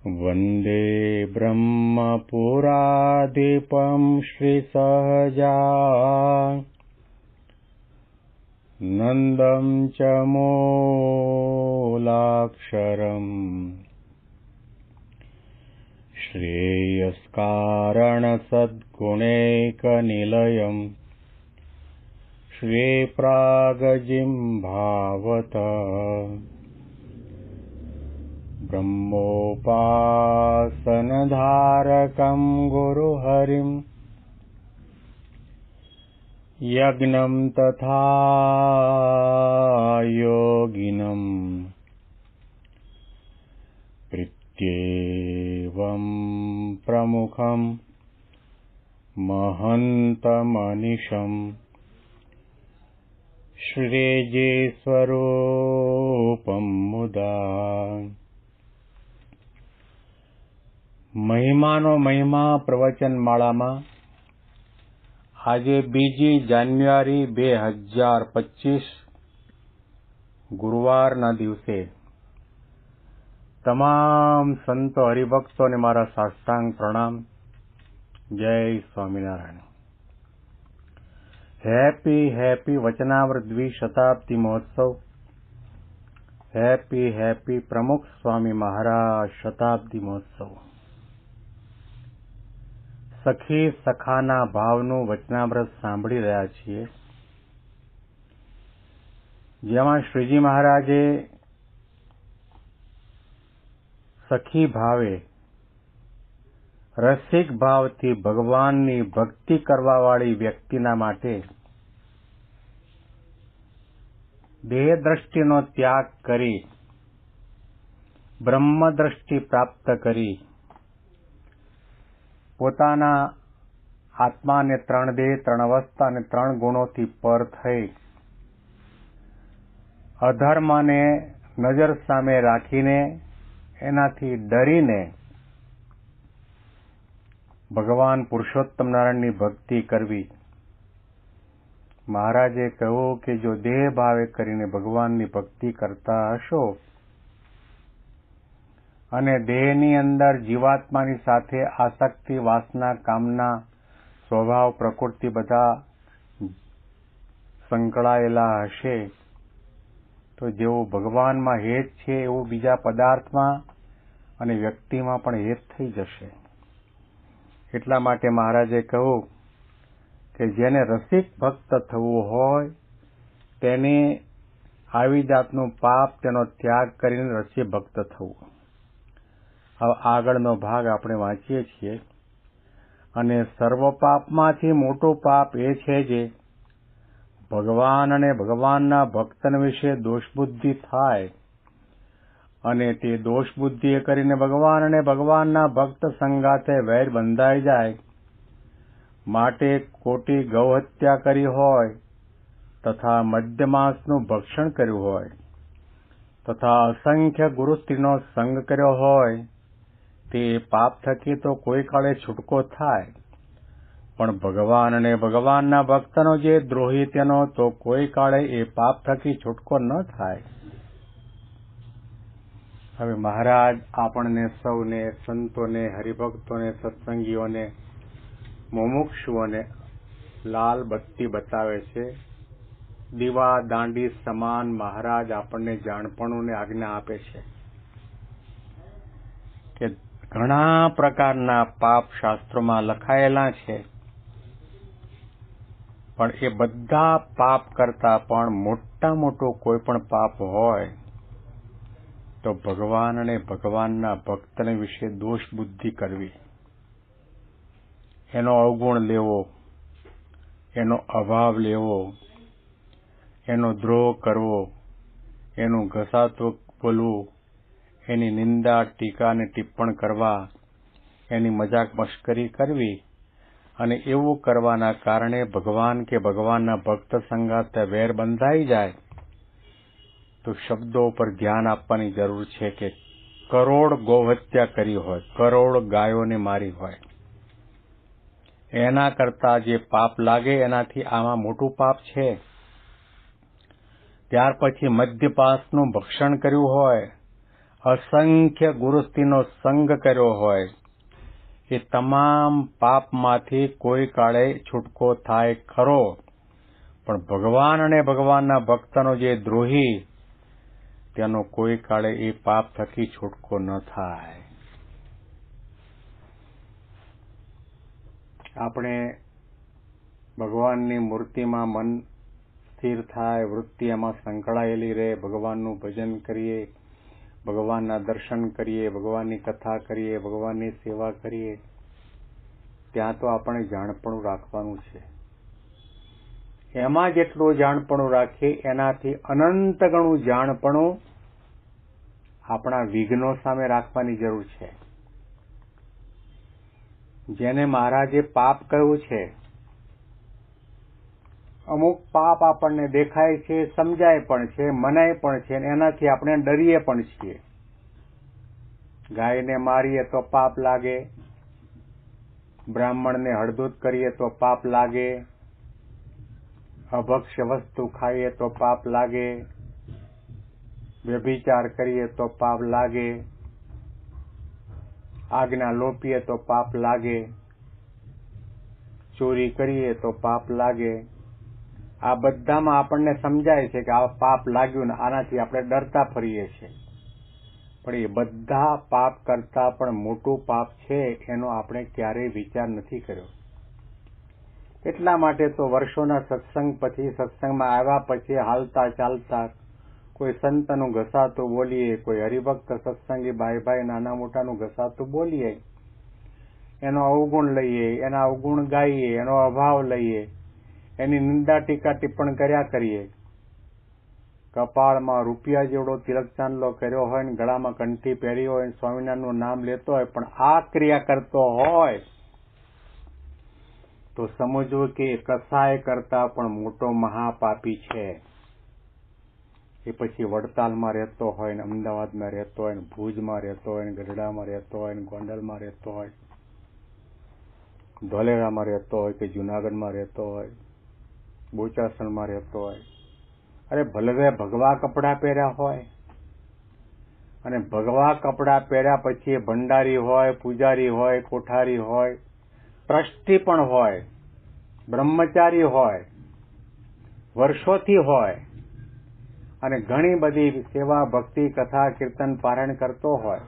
वन्दे ब्रह्मपुराधिपं श्रीसहजानन्दं च मूलाक्षरम् श्रेयस्कारणसद्गुणैकनिलयम् श्रीप्रागजिह्वावत ब्रह्मोपासनधारकं गुरुहरिं यज्ञं तथा योगिनं प्रीत्येवं प्रमुखं महन्तमनिशम् श्रीजेस्वरूपं मुदा। મહિમાનો મહિમા પ્રવચન માળામાં આજે 2 જાન્યુઆરી 2025 ગુરુવારના દિવસે તમામ સંતો હરિભક્તોને મારા સાષ્ટાંગ પ્રણામ. જય સ્વામિનારાયણ. હેપી વચનામૃત દ્વિશતાબ્દી મહોત્સવ. હેપી પ્રમુખ સ્વામી મહારાજ શતાબ્દી મહોત્સવ. સખી સખાના ભાવનું વચનામૃત સાંભળી રહ્યા છીએ, જેમાં શ્રીજી મહારાજે સખી ભાવે રસિક ભાવથી ભગવાનની ભક્તિ કરવાવાળી વ્યક્તિના માટે દેહ દ્રષ્ટિનો ત્યાગ કરી બ્રહ્મ દ્રષ્ટિ પ્રાપ્ત કરી પોતાના આત્માને 3 દેહ 3 અવસ્થા અને 3 ગુણોથી પર થઈ અધર્મને નજર સામે રાખીને એનાથી ડરીને ભગવાન પુરુષોત્તમ નારાયણની ભક્તિ કરવી. મહારાજે કહ્યું કે જો દેહ ભાવે કરીને ભગવાનની ભક્તિ કરતા હશો અને દેહની અંદર જીવાત્માની સાથે આસક્તિ, વાસના, કામના, સ્વભાવ, પ્રકૃતિ બધા સંકળાયેલા હશે તો જેવું ભગવાનમાં હેત છે એવું બીજા પદાર્થમાં અને વ્યક્તિમાં પણ હેત થઈ જશે. એટલા માટે મહારાજે કહ્યું કે જેને રસિક ભક્ત થવું હોય તેને આવી જાતનું પાપ તેનો ત્યાગ કરીને રસિક ભક્ત થવું. હવે આગળનો ભાગ આપણે વાંચીએ છીએ. અને સર્વ પાપમાંથી મોટું પાપ એ છે જે ભગવાન અને ભગવાનના ભક્તન વિશે દોષબુદ્ધિ થાય અને તે દોષબુદ્ધિ એ કરીને ભગવાન અને ભગવાનના ભક્ત સંગાથે વૈર બંધાઈ જાય. માટે કોટી ગૌ હત્યા કરી હોય તથા મધ્યમાંસનું ભક્ષણ કર્યું હોય તથા અસંખ્ય ગુરુ સ્ત્રીનો સંગ કર્યો હોય તે પાપ થકી તો કોઈ કાળે છૂટકો થાય, પણ ભગવાન અને ભગવાનના ભક્તનો જે દ્રોહી તેનો તો કોઈ કાળે એ પાપ થકી છૂટકો ન થાય. હવે મહારાજ આપણને સૌને, સંતોને, હરિભક્તોને, સત્સંગીઓને, મુમુક્ષુઓને લાલ બત્તી બતાવે છે. દીવા દાંડી સમાન મહારાજ આપણને જાણપણું આજ્ઞા આપે છે કે ઘણા પ્રકારના પાપ શાસ્ત્રોમાં લખાયેલા છે, પણ એ બધા પાપ કરતા પણ મોટું કોઈ પણ પાપ હોય તો ભગવાન અને ભગવાનના ભક્તને વિશે દોષ બુદ્ધિ કરવી, એનો અવગુણ લેવો, એનો અભાવ લેવો, એનો દ્રોહ કરવો, એનું ઘસાતું બોલવું, એની નિંદા, ટીકા અને ટિપ્પણ કરવા, એની મજાક મશ્કરી કરવી અને એવું કરવાના કારણે ભગવાન કે ભગવાનના ભક્ત સંગાથે વેર બંધાઈ જાય તો શબ્દો પર ધ્યાન આપવાની જરૂર છે કે કરોડ ગૌહત્યા કરી હોય, કરોડ ગાયોને મારી હોય, એના કરતા જે પાપ લાગે એનાથી આમાં મોટું પાપ છે. ત્યાર પછી મદ્યપાસનું ભક્ષણ કર્યું હોય અસંખ્ય ગુરુસ્તીનો સંગ કર્યો હોય એ તમામ પાપમાંથી કોઈ કાળે છૂટકો થાય ખરો, પણ ભગવાન અને ભગવાનના ભક્તનો જે દ્રોહી તેનો કોઈ કાળે એ પાપ થકી છૂટકો ન થાય. આપણે ભગવાનની મૂર્તિમાં મન સ્થિર થાય, વૃત્તિ એમાં સંકળાયેલી રહે, ભગવાનનું ભજન કરીએ, ભગવાનના દર્શન કરીએ, ભગવાનની કથા કરીએ, ભગવાનની સેવા કરીએ, ત્યાં તો આપણે જાણપણું રાખવાનું છે. એમાં જેટલું જાણપણું રાખીએ એનાથી અનંત ગણું જાણપણું આપણા વિઘ્નો સામે રાખવાની જરૂર છે. જેને મહારાજે પાપ કહ્યું છે, અમુક પાપ આપણને દેખાય છે, સમજાય પણ છે, મનાય પણ છે, એનાથી આપણે ડરીએ પણ છીએ. ગાયને મારીએ તો પાપ લાગે, બ્રાહ્મણને હળદૂત કરીએ તો પાપ લાગે, અભક્ષ્ય વસ્તુ ખાઈએ તો પાપ લાગે, વ્યભિચાર કરીએ તો પાપ લાગે, આજ્ઞા લોપીએ તો પાપ લાગે, ચોરી કરીએ તો પાપ લાગે. આ બધામાં આપણને સમજાય છે કે આ પાપ લાગ્યું ને આનાથી આપણે ડરતા ફરીએ છીએ. પણ એ બધા પાપ કરતા પણ મોટું પાપ છે એનો આપણે ક્યારેય વિચાર નથી કર્યો. એટલા માટે તો વર્ષોના સત્સંગ પછી, સત્સંગમાં આવ્યા પછી હાલતા ચાલતા કોઈ સંતનું ઘસાતું બોલીએ, કોઈ હરિભક્ત સત્સંગી ભાઈ નાના મોટાનું ઘસાતું બોલીએ, એનો અવગુણ લઈએ, એના અવગુણ ગાઈએ, એનો અભાવ લઈએ, એની નિંદા ટીકા ટિપ્પણ કર્યા કરીએ. કપાળમાં રૂપિયા જેવડો તિલક ચાંદલો કર્યો હોય ને ગળામાં કંઠી પહેરી હોય ને સ્વામિનારાયણનું નામ લેતો હોય પણ આ ક્રિયા કરતો હોય તો સમજવું કે કસાય કરતા પણ મોટો મહાપાપી છે. એ પછી વડતાલમાં રહેતો હોય ને અમદાવાદમાં રહેતો હોય ને ભુજમાં રહેતો હોય ને ગઢડામાં રહેતો હોય ને ગોંડલમાં રહેતો હોય, ધોલેરામાં રહેતો હોય કે જુનાગઢમાં રહેતો હોય, બોચાસણમાં રહેતો હોય. અરે ભલે ભગવા કપડાં પહેર્યા હોય અને ભગવા કપડાં પહેર્યા પછી એ ભંડારી હોય, પૂજારી હોય, કોઠારી હોય, ટ્રસ્ટી પણ હોય, બ્રહ્મચારી હોય, વર્ષોથી હોય અને ઘણી બધી સેવા ભક્તિ કથા કીર્તન પારાયણ કરતો હોય.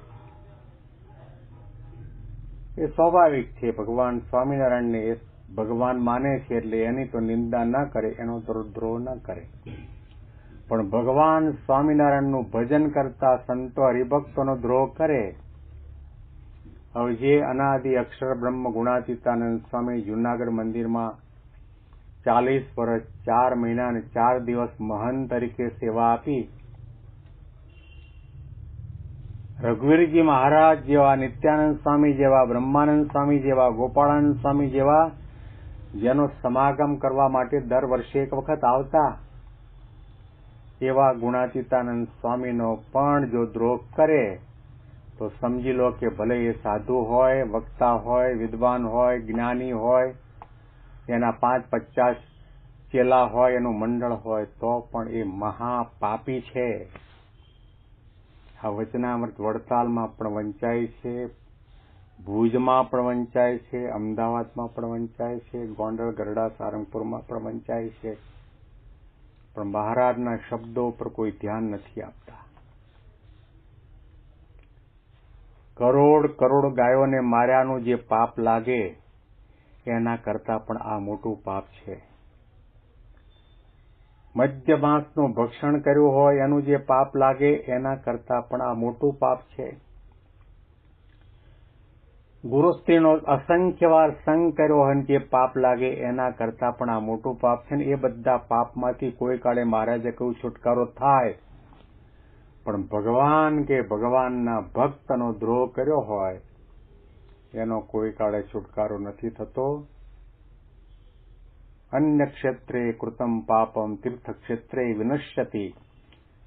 એ સ્વાભાવિક છે. ભગવાન સ્વામિનારાયણને એ ભગવાન માને છે એટલે એની તો નિંદા ન કરે, એનો તો દ્રોહ ન કરે. પણ ભગવાન સ્વામિનારાયણનું ભજન કરતા સંતો હરિભક્તોનો દ્રોહ કરે. હવે જે અનાદિ અક્ષર બ્રહ્મ ગુણાતીતાનંદ સ્વામી જુનાગઢ મંદિરમાં 40 વર્ષ 4 મહિના અને 4 દિવસ મહંત તરીકે સેવા આપી, રઘુવીરજી મહારાજ જેવા, નિત્યાનંદ સ્વામી જેવા, બ્રહ્માનંદ સ્વામી જેવા, ગોપાળાનંદ સ્વામી જેવા જેનો સમાગમ કરવા માટે દર વર્ષે એક વખત આવતા, એવા ગુણાતીતાનંદ સ્વામીનો પણ જો દ્રોહ કરે તો સમજી લો કે ભલે એ સાધુ હોય, વક્તા હોય, વિદ્વાન હોય, જ્ઞાની હોય, એના 5-50 ચેલા હોય, એનું મંડળ હોય, તો પણ એ મહાપાપી છે. આ વચનામૃત વડતાલમાં પણ વંચાય છે, ભુજમાં પણ વંચાય છે, અમદાવાદમાં પણ વંચાય છે, ગોંડલ, ગરડા, સારંગપુરમાં પણ વંચાય છે. પણ મહારાજના શબ્દો પર કોઈ ધ્યાન નથી આપતા. કરોડ ગાયોને માર્યાનું જે પાપ લાગે એના કરતા પણ આ મોટું પાપ છે. મદ્ય માંસનું ભક્ષણ કર્યું હોય એનું જે પાપ લાગે એના કરતા પણ આ મોટું પાપ છે. ગુરુસ્ત્રીનો અસંખ્ય વાર સંગ કર્યો હોય જે પાપ લાગે એના કરતા પણ આ મોટું પાપ છે. ને એ બધા પાપમાંથી કોઈ કાળે મહારાજે કહ્યું છુટકારો થાય, પણ ભગવાન કે ભગવાનના ભક્તનો દ્રોહ કર્યો હોય એનો કોઈ કાળે છુટકારો નથી થતો. અન્ય ક્ષેત્રે કૃતમ પાપમ તીર્થક્ષેત્રે વિનશ્યતિ,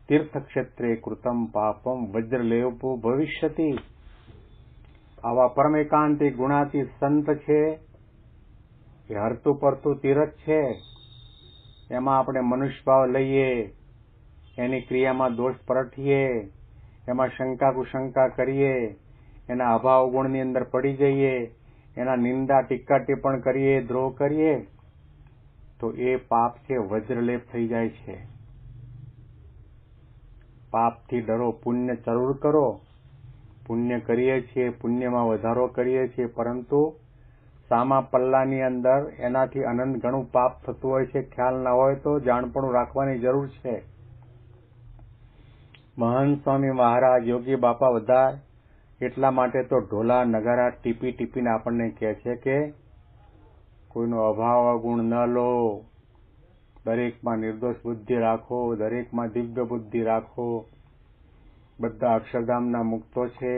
તીર્થક્ષેત્રે કૃતમ પાપમ વજ્રલેપો ભવિષ્યતિ. આવા પરમ એકાંતિક ગુણાતીત સંત છે એ હરતું પરતું તીર્થ છે. એમાં આપણે મનુષ્ય ભાવ લઈએ, એની ક્રિયામાં દોષ પરઠીએ, એમાં શંકા કુશંકા કરીએ, એના અભાવ ગુણની અંદર પડી જઈએ, એના નિંદા ટીકા ટિપ્પણ કરીએ, દ્રોહ કરીએ, તો એ પાપ છે વજ્રલેપ થઈ જાય છે. પાપથી ડરો, પુણ્ય જરૂર કરો. પુણ્ય કરીએ છીએ, પુણ્યમાં વધારો કરીએ છીએ, પરંતુ સામા પલ્લાની અંદર એનાથી અનંત ઘણું પાપ થતું હોય છે. ખ્યાલ ના હોય તો જાણપણું રાખવાની જરૂર છે. મહંત સ્વામી મહારાજ, યોગી બાપા બધા એટલા માટે તો ઢોલા નગારા ટીપી ટીપીને આપણને કહે છે કે કોઈનો અભાવ ગુણ ન લો, દરેકમાં નિર્દોષ બુદ્ધિ રાખો, દરેકમાં દિવ્ય બુદ્ધિ રાખો, બધા અક્ષરધામના મુક્તો છે,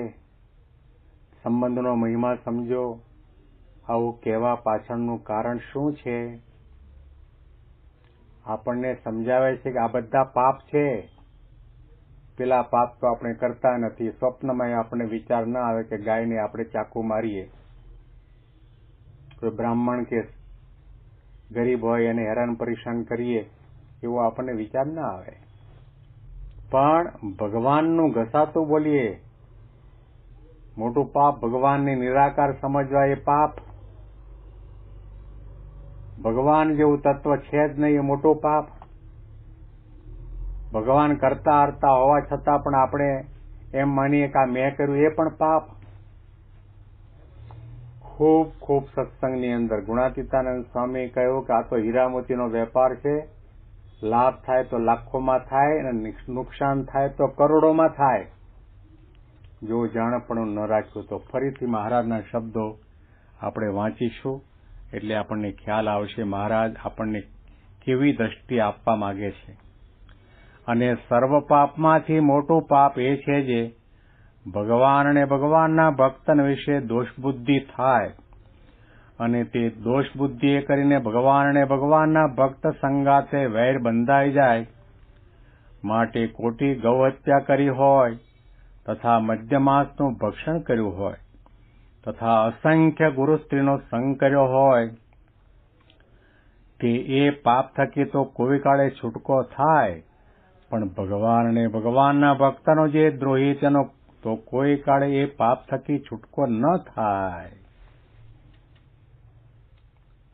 સંબંધનો મહિમા સમજો. આવું કહેવા પાછળનું કારણ શું છે? આપણને સમજાવે છે કે આ બધા પાપ છે. પેલા પાપ તો આપણે કરતા નથી. સ્વપ્નમાં આપણને વિચાર ના આવે કે ગાયને આપણે ચાકુ મારીએ. કોઈ બ્રાહ્મણ કે ગરીબ હોય એને હેરાન પરેશાન કરીએ, એવો આપણને વિચાર ના આવે. પણ ભગવાનનું ઘસાતું બોલીએ, મોટું પાપ. ભગવાનને નિરાકાર સમજવા એ પાપ. ભગવાન જેવું તત્વ છે જ નહીં, એ મોટું પાપ. ભગવાન કરતા હરતા હોવા છતાં પણ આપણે એમ માનીએ કે આ મેં કર્યું, એ પણ પાપ. ખૂબ ખૂબ સત્સંગની અંદર ગુણાતીતાનંદ સ્વામી કહ્યું કે આ તો હીરા મોતીનો વેપાર છે. લાભ થાય તો લાખોમાં થાય અને નુકસાન થાય તો કરોડોમાં થાય. જો જાણપણું ન રાખ્યું તો. ફરીથી મહારાજના શબ્દો આપણે વાંચીશું એટલે આપણને ખ્યાલ આવશે મહારાજ આપણને કેવી દ્રષ્ટિ આપવા માંગે છે. અને સર્વ પાપમાંથી મોટું પાપ એ છે જે ભગવાન અને ભગવાનના ભક્તન વિશે દોષબુદ્ધિ થાય, અને તે દોષબુદ્ધિ એ કરીને ભગવાન અને ભગવાનના ભક્ત સંગાતે વૈર બંધાઈ જાય. માટે કોટી ગૌહત્યા કરી હોય, તથા મધ્યમાસનું ભક્ષણ કર્યું હોય, તથા અસંખ્ય ગુરુ સ્ત્રીનો સંગ કર્યો હોય, તે એ પાપ થકી તો કોઈ કાળે છૂટકો થાય, પણ ભગવાન અને ભગવાનના ભક્તનો જે દ્રોહી તેનો તો કોઈ કાળે એ પાપ થકી છૂટકો ન થાય.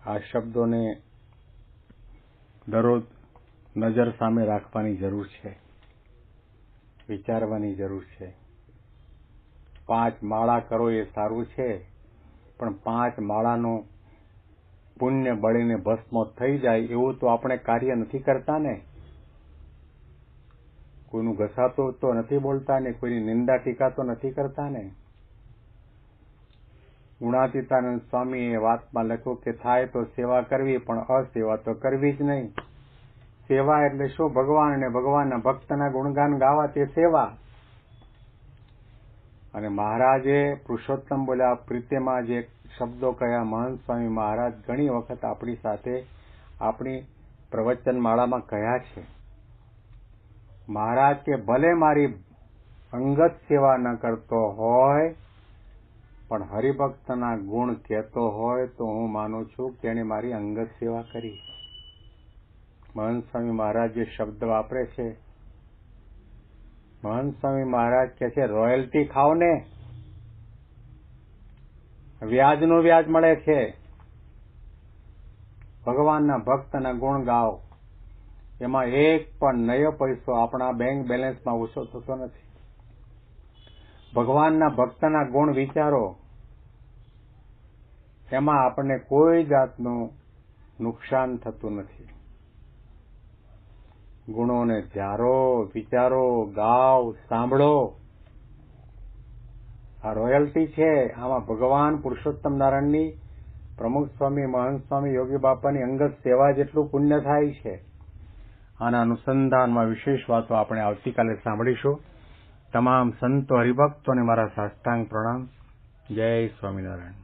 આ શબ્દોને દરરોજ નજર સામે રાખવાની જરૂર છે, વિચારવાની જરૂર છે. 5 માળા કરો એ સારું છે, પણ 5 માળાનું પુણ્ય બળીને ભસ્મ થઈ જાય એવું તો આપણે કાર્ય નથી કરતા ને. કોઈનું ઘસાતું તો નથી બોલતા ને, કોઈની નિંદા ટીકા તો નથી કરતા ને. ગુણાતીતાનંદ સ્વામીએ વાતમાં લખ્યું કે થાય તો સેવા કરવી, પણ અસેવા તો કરવી જ નહીં. સેવા એટલે શું? ભગવાન અને ભગવાનના ભક્તના ગુણગાન ગાવા, તે સેવા. અને મહારાજે પુરુષોત્તમ બોલ્યા પ્રીતિમાં જે શબ્દો કહ્યા મહંત સ્વામી મહારાજ ઘણી વખત આપણી સાથે આપણી પ્રવચન માળામાં કહ્યા છે. મહારાજ કે ભલે મારી અંગત સેવા ન કરતો હોય, પણ હરિભક્તના ગુણ કહેતો હોય તો હું માનું છું કે એણે મારી અંગત સેવા કરી. મહંત સ્વામી મહારાજ જે શબ્દ વાપરે છે, મહંત સ્વામી મહારાજ કહે છે રોયલ્ટી ખાઓ ને, વ્યાજનું વ્યાજ મળે છે. ભગવાનના ભક્તના ગુણ ગાઓ, એમાં એક પણ નયો પૈસો આપણા બેંક બેલેન્સમાં ઓછો થતો નથી. ભગવાનના ભક્તના ગુણ વિચારો, એમાં આપણને કોઈ જાતનું નુકસાન થતું નથી. ગુણોને ધારો, વિચારો, ગાઓ, સાંભળો. આ રોયલ્ટી છે. આમાં ભગવાન પુરુષોત્તમ નારાયણની, પ્રમુખ સ્વામી, મહંત સ્વામી, યોગી બાપાની અંગત સેવા જેટલું પુણ્ય થાય છે. આના અનુસંધાનમાં વિશેષ વાતો આપણે આવતીકાલે સાંભળીશું. તમામ સંતો હરિભક્તોને મારા સાષ્ટાંગ પ્રણામ. જય સ્વામિનારાયણ.